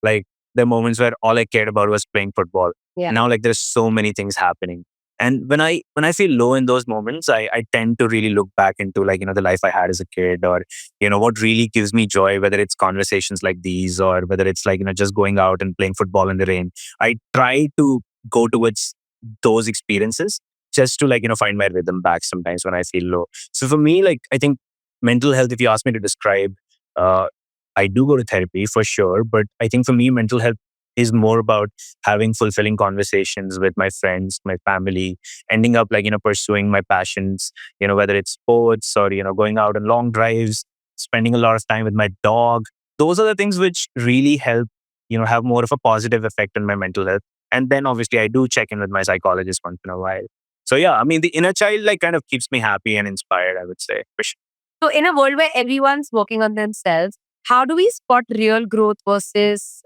Like there are moments where all I cared about was playing football. Yeah. Now like there's so many things happening. And when I feel low in those moments, I tend to really look back into, like, the life I had as a kid, or what really gives me joy, whether it's conversations like these, or whether it's like just going out and playing football in the rain. I try to go towards those experiences just to, like, find my rhythm back sometimes when I feel low. So for me, like, I think mental health, if you ask me to describe, uh, I do go to therapy for sure, but I think for me, mental health is more about having fulfilling conversations with my friends, my family, ending up, like, pursuing my passions, whether it's sports or, going out on long drives, spending a lot of time with my dog. Those are the things which really help, have more of a positive effect on my mental health. And then obviously I do check in with my psychologist once in a while. So yeah, I mean, the inner child, like, kind of keeps me happy and inspired, I would say. For sure. So, in a world where everyone's working on themselves, how do we spot real growth versus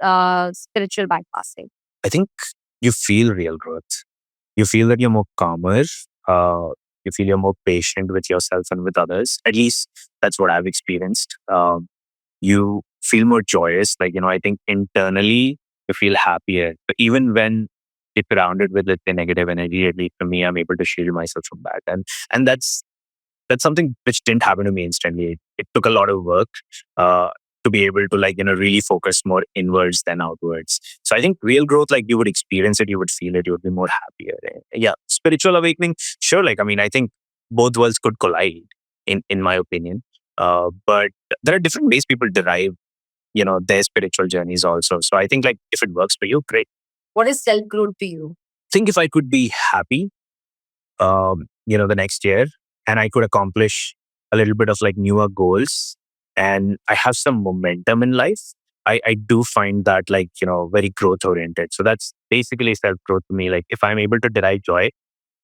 spiritual bypassing? I think you feel real growth. You feel that you're more calmer. Uh, you feel you're more patient with yourself and with others. At least that's what I've experienced. You feel more joyous. Like, I think internally you feel happier. But even when it's surrounded with, let's say, negative energy, at least for me, I'm able to shield myself from that. And that's something which didn't happen to me instantly. It took a lot of work uh, to be able to, like, really focus more inwards than outwards. So I think real growth, like, you would experience it, you would feel it, you would be more happier. Yeah, spiritual awakening, sure. Like, I mean, I think both worlds could collide in my opinion. But there are different ways people derive, their spiritual journeys also. So I think, like, if it works for you, great. What is self growth to you? Think if I could be happy the next year, and I could accomplish a little bit of, like, newer goals, and I have some momentum in life, I do find that, like, very growth oriented. So that's basically self growth to me. Like, if I'm able to derive joy,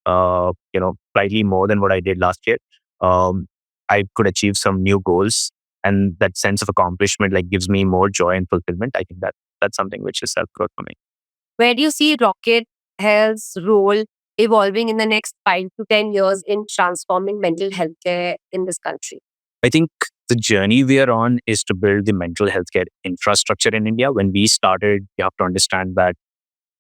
slightly more than what I did last year, um, I could achieve some new goals, and that sense of accomplishment, like, gives me more joy and fulfillment. I think that's something which is self growth for me. Where do you see Rocket Health's role evolving in the next 5 to 10 years in transforming mental health care in this country? I think the journey we are on is to build the mental health care infrastructure in India. When we started, you have to understand that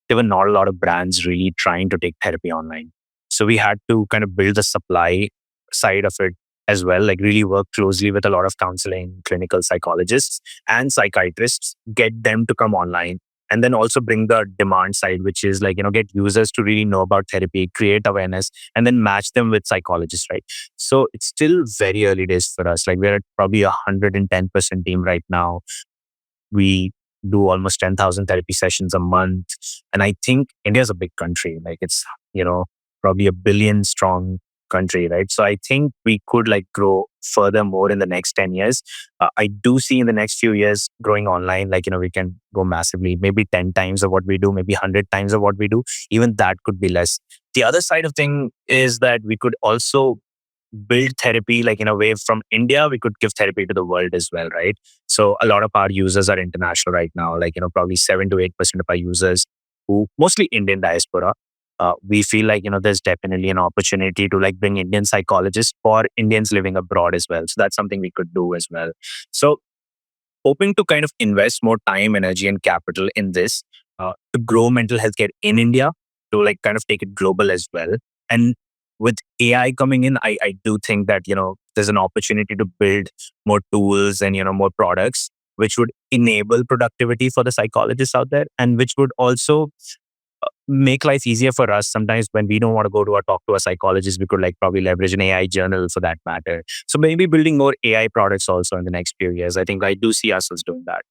there were not a lot of brands really trying to take therapy online. So we had to kind of build the supply side of it as well, like really work closely with a lot of counseling, clinical psychologists and psychiatrists, get them to come online. And then also bring the demand side, which is like, get users to really know about therapy, create awareness, and then match them with psychologists, right? So it's still very early days for us. Like, we're at probably 110% team right now. We do almost 10,000 therapy sessions a month. And I think India is a big country. Like, it's, probably a billion strong country, right? So I think we could, like, grow further more in the next 10 years. I do see in the next few years growing online, like, we can go massively, maybe 10 times of what we do, maybe 100 times of what we do. Even that could be less. The other side of thing is that we could also build therapy, like, in a way from India, we could give therapy to the world as well, right? So a lot of our users are international right now, like, probably 7 to 8% of our users who mostly Indian diaspora. We feel like, there's definitely an opportunity to, like, bring Indian psychologists for Indians living abroad as well. So that's something we could do as well. So hoping to kind of invest more time, energy, and capital in this to grow mental health care in India, to, like, kind of take it global as well. And with AI coming in, I do think that, there's an opportunity to build more tools and, more products which would enable productivity for the psychologists out there, and which would also make life easier for us. Sometimes when we don't want to go to or talk to a psychologist, we could, like, probably leverage an AI journal for that matter. So maybe building more AI products also in the next few years. I think I do see ourselves doing that.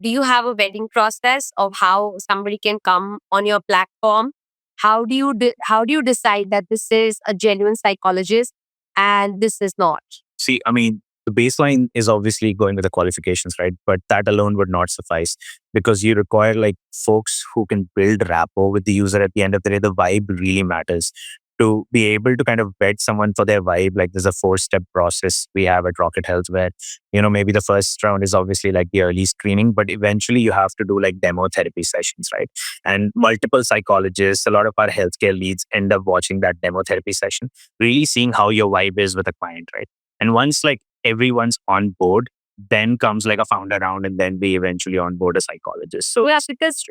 Do you have a vetting process of how somebody can come on your platform? How do you decide that this is a genuine psychologist and this is not? See, I mean, the baseline is obviously going with the qualifications, right? But that alone would not suffice, because you require, like, folks who can build rapport with the user. At the end of the day, the vibe really matters. To be able to kind of vet someone for their vibe, like, there's a 4-step process we have at Rocket Health where, maybe the first round is obviously like the early screening, but eventually you have to do, like, demo therapy sessions, right? And multiple psychologists, a lot of our healthcare leads end up watching that demo therapy session, really seeing how your vibe is with a client, right? And once, like, everyone's on board, then comes, like, a founder round, and then we eventually onboard a psychologist. So Yeah, because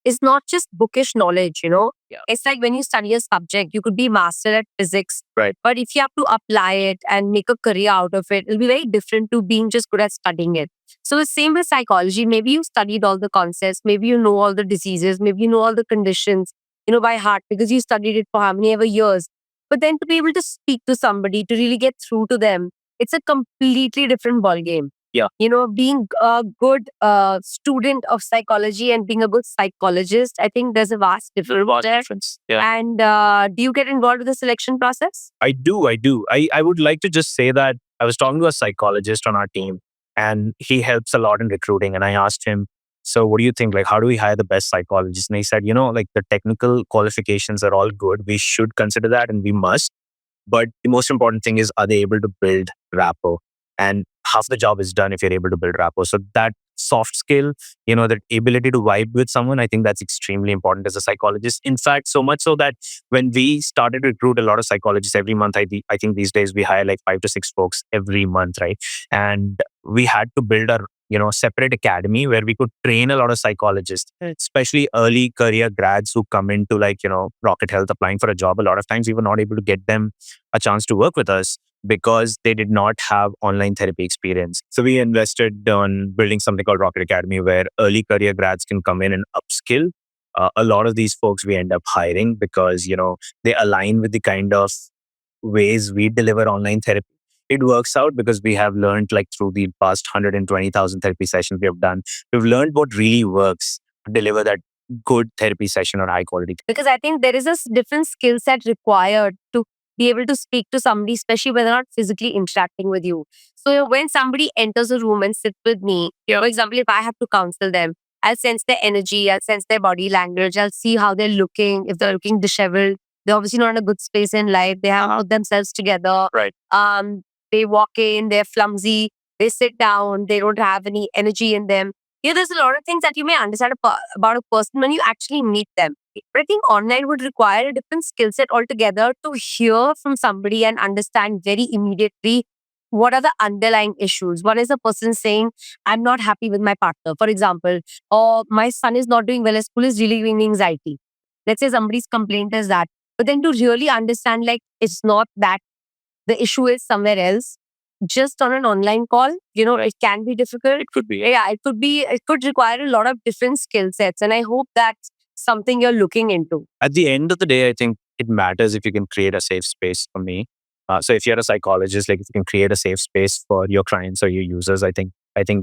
is not just bookish knowledge, you know. Yeah. It's like when you study a subject, you could be master at physics. Right. But if you have to apply it and make a career out of it, it'll be very different to being just good at studying it. So the same with psychology. Maybe you studied all the concepts, maybe you know all the diseases, maybe you know all the conditions, you know, by heart because you studied it for how many ever years. But then to be able to speak to somebody, to really get through to them, it's a completely different ballgame. Yeah. You know, being a good student of psychology and being a good psychologist, I think there's a vast difference there. Yeah. And do you get involved with the selection process? I do. I do. I would like to just say that I was talking to a psychologist on our team and he helps a lot in recruiting. And I asked him, so what do you think? Like, how do we hire the best psychologists? And he said, like the technical qualifications are all good. We should consider that and we must. But the most important thing is, are they able to build rapport? And half the job is done if you're able to build rapport. So that soft skill, that ability to vibe with someone, I think that's extremely important as a psychologist. In fact, so much so that when we started to recruit a lot of psychologists every month, I think these days we hire like 5 to 6 folks every month, right? And we had to build our separate academy where we could train a lot of psychologists, especially early career grads who come into Rocket Health applying for a job. A lot of times we were not able to get them a chance to work with us because they did not have online therapy experience. So we invested on building something called Rocket Academy where early career grads can come in and upskill. A lot of these folks we end up hiring because, they align with the kind of ways we deliver online therapy. It works out because we have learned through the past 120,000 therapy sessions we have done, we've learned what really works to deliver that good therapy session or high quality. Because I think there is a different skill set required to be able to speak to somebody, especially when they're not physically interacting with you. So when somebody enters a room and sits with me, for example, if I have to counsel them, I'll sense their energy, I'll sense their body language, I'll see how they're looking. If they're looking disheveled, they're obviously not in a good space in life. They have put themselves together. Right. They walk in, they're clumsy, they sit down, they don't have any energy in them. There's a lot of things that you may understand about a person when you actually meet them. But I think online would require a different skill set altogether to hear from somebody and understand very immediately what are the underlying issues. One is a person saying, I'm not happy with my partner, for example, or my son is not doing well at school, is really giving me anxiety. Let's say somebody's complaint is that. But then to really understand, it's not that the issue is somewhere else. Just on an online call, it can be difficult. It could be. Yeah, it could be. It could require a lot of different skill sets. And I hope that's something you're looking into. At the end of the day, I think it matters if you can create a safe space for me. So if you're a psychologist, if you can create a safe space for your clients or your users, I think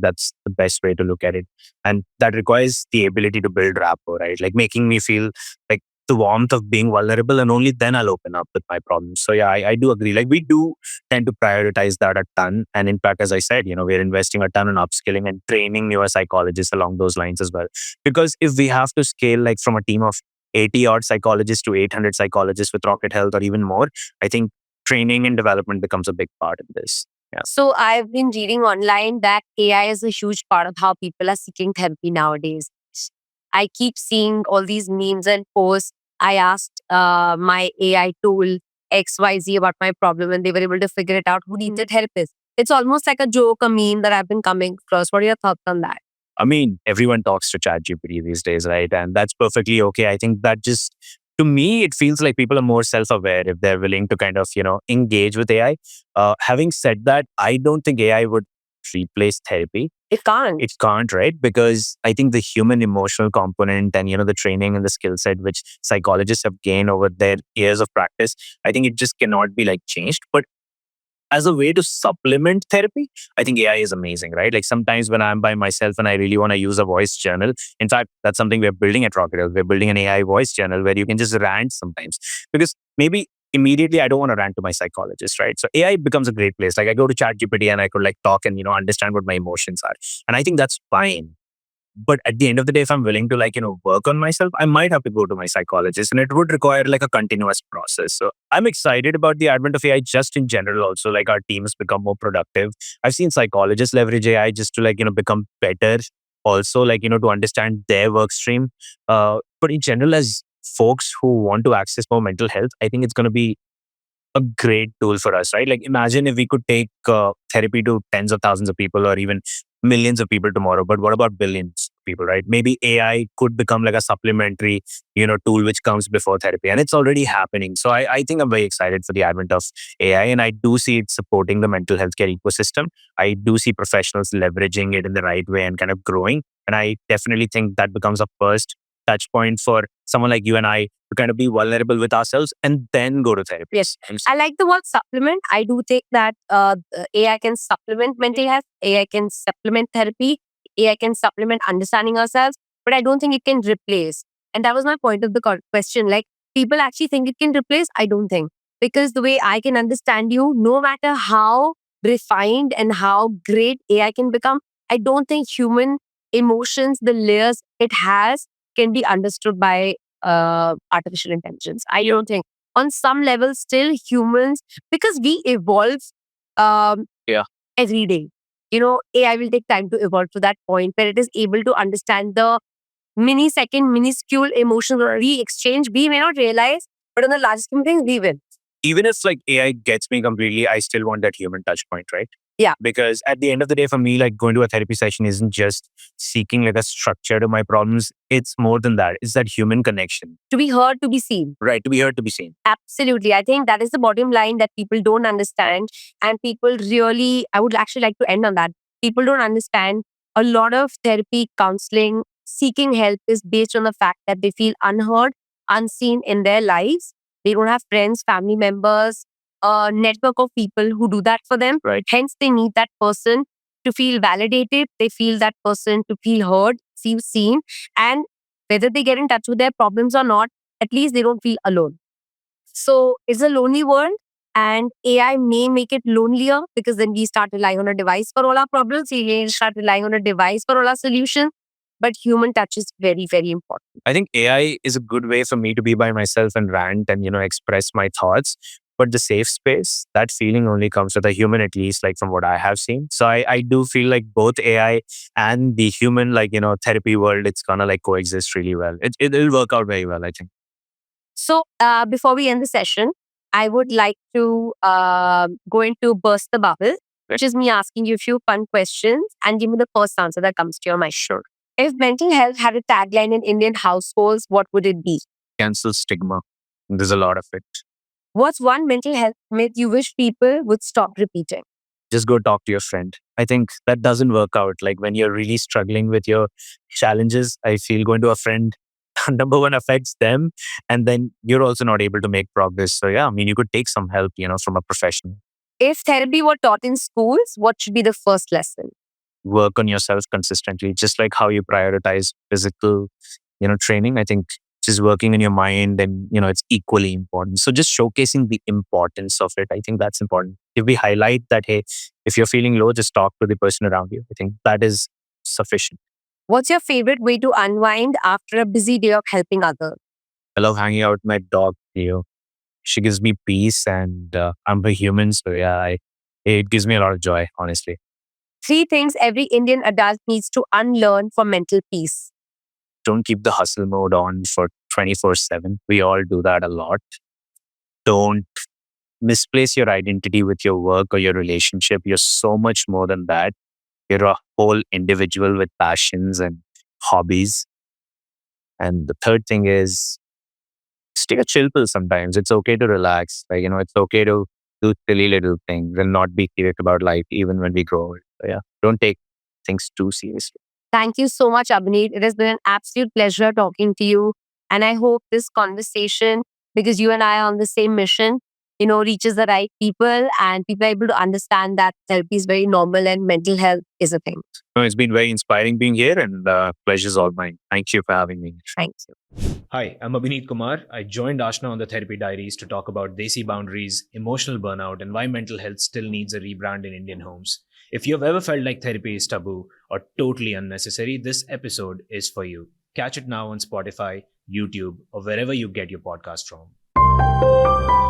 that's the best way to look at it. And that requires the ability to build rapport, right? Like making me feel like the warmth of being vulnerable, and only then I'll open up with my problems. So yeah, I do agree. We do tend to prioritize that a ton. And in fact, as I said, we're investing a ton in upskilling and training newer psychologists along those lines as well. Because if we have to scale from a team of 80 odd psychologists to 800 psychologists with Rocket Health or even more, I think training and development becomes a big part of this. Yeah. So I've been reading online that AI is a huge part of how people are seeking therapy nowadays. I keep seeing all these memes and posts. I asked my AI tool XYZ about my problem and they were able to figure it out. Who needs a therapist? It's almost like a joke, a meme that I've been coming across. What are your thoughts on that? I mean, everyone talks to ChatGPT these days, right? And that's perfectly okay. I think that just, to me, it feels like people are more self-aware if they're willing to kind of, engage with AI. Having said that, I don't think AI would replace therapy. It can't. It can't, right? Because I think the human emotional component and, the training and the skill set which psychologists have gained over their years of practice, I think it just cannot be changed. But as a way to supplement therapy, I think AI is amazing, right? Sometimes when I'm by myself and I really want to use a voice journal, in fact, that's something we're building at Rocket Health. We're building an AI voice journal where you can just rant sometimes. Because maybe immediately I don't want to rant to my psychologist, right? So AI becomes a great place. I go to ChatGPT and I could talk and, understand what my emotions are. And I think that's fine. But at the end of the day, if I'm willing to work on myself, I might have to go to my psychologist, and it would require a continuous process. So I'm excited about the advent of AI just in general. Also, our teams become more productive. I've seen psychologists leverage AI just to become better. Also, to understand their work stream. But in general, as folks who want to access more mental health, I think it's going to be a great tool for us, right? Imagine if we could take therapy to tens of thousands of people or even millions of people tomorrow. But what about billions? people, right? Maybe AI could become like a supplementary, tool which comes before therapy. And it's already happening. So I think I'm very excited for the advent of AI. And I do see it supporting the mental health care ecosystem. I do see professionals leveraging it in the right way and kind of growing. And I definitely think that becomes a first touch point for someone like you and I to kind of be vulnerable with ourselves and then go to therapy. Yes. I like the word supplement. I do think that AI can supplement mental health, AI can supplement therapy, AI can supplement understanding ourselves, but I don't think it can replace. And that was my point of the question. Like, people actually think it can replace. I don't think. Because the way I can understand you, no matter how refined and how great AI can become, I don't think human emotions, the layers it has, can be understood by artificial intelligence. I don't think. On some level, still humans, because we evolve Yeah. every day. AI will take time to evolve to that point where it is able to understand the millisecond, minuscule emotional re-exchange. We may not realize, but on the large scheme of things, we will. Even if like AI gets me completely, I still want that human touch point, right? Yeah. Because at the end of the day, for me, like going to a therapy session isn't just seeking like a structure to my problems. It's more than that. It's that human connection. To be heard, to be seen. Right. To be heard, to be seen. Absolutely. I think that is the bottom line that people don't understand. And people really, I would actually like to end on that. People don't understand a lot of therapy, counseling, seeking help is based on the fact that they feel unheard, unseen in their lives. They don't have friends, family members, a network of people who do that for them. Right. Hence, they need that person to feel validated. They feel that person to feel heard, feel seen. And whether they get in touch with their problems or not, at least they don't feel alone. So it's a lonely world, and AI may make it lonelier because then we start relying on a device for all our problems. We may start relying on a device for all our solutions. But human touch is very, very important. I think AI is a good way for me to be by myself and rant and, express my thoughts. But the safe space, that feeling only comes with a human, at least like from what I have seen. So I do feel like both AI and the human, like, therapy world, it's gonna like coexist really well. It'll work out very well, I think. So before we end the session, I would like to go into burst the bubble, which is me asking you a few fun questions and give me the first answer that comes to your mind. Sure. If mental health had a tagline in Indian households, what would it be? Cancel stigma. There's a lot of it. What's one mental health myth you wish people would stop repeating? Just go talk to your friend. I think that doesn't work out. Like when you're really struggling with your challenges, I feel going to a friend, number one, affects them. And then you're also not able to make progress. So yeah, I mean, you could take some help, from a professional. If therapy were taught in schools, what should be the first lesson? Work on yourself consistently, just like how you prioritize physical, training. I think just working in your mind and, it's equally important. So just showcasing the importance of it. I think that's important. If we highlight that, hey, if you're feeling low, just talk to the person around you. I think that is sufficient. What's your favorite way to unwind after a busy day of helping others? I love hanging out with my dog, Theo. She gives me peace and I'm a human. So yeah, it gives me a lot of joy, honestly. 3 things every Indian adult needs to unlearn for mental peace. Don't keep the hustle mode on for 24/7. We all do that a lot. Don't misplace your identity with your work or your relationship. You're so much more than that. You're a whole individual with passions and hobbies. And the third thing is just take a chill pill sometimes. It's okay to relax. Like, it's okay to do silly little things and not be serious about life, even when we grow old. So yeah, don't take things too seriously. Thank you so much, Abhineet. It has been an absolute pleasure talking to you. And I hope this conversation, because you and I are on the same mission, reaches the right people and people are able to understand that therapy is very normal and mental health is a thing. No, it's been very inspiring being here and pleasure's all mine. Thank you for having me. Thank you. Hi, I'm Abhineet Kumar. I joined Ashna on the Therapy Diaries to talk about desi boundaries, emotional burnout, and why mental health still needs a rebrand in Indian homes. If you've ever felt like therapy is taboo or totally unnecessary, this episode is for you. Catch it now on Spotify, YouTube, or wherever you get your podcast from.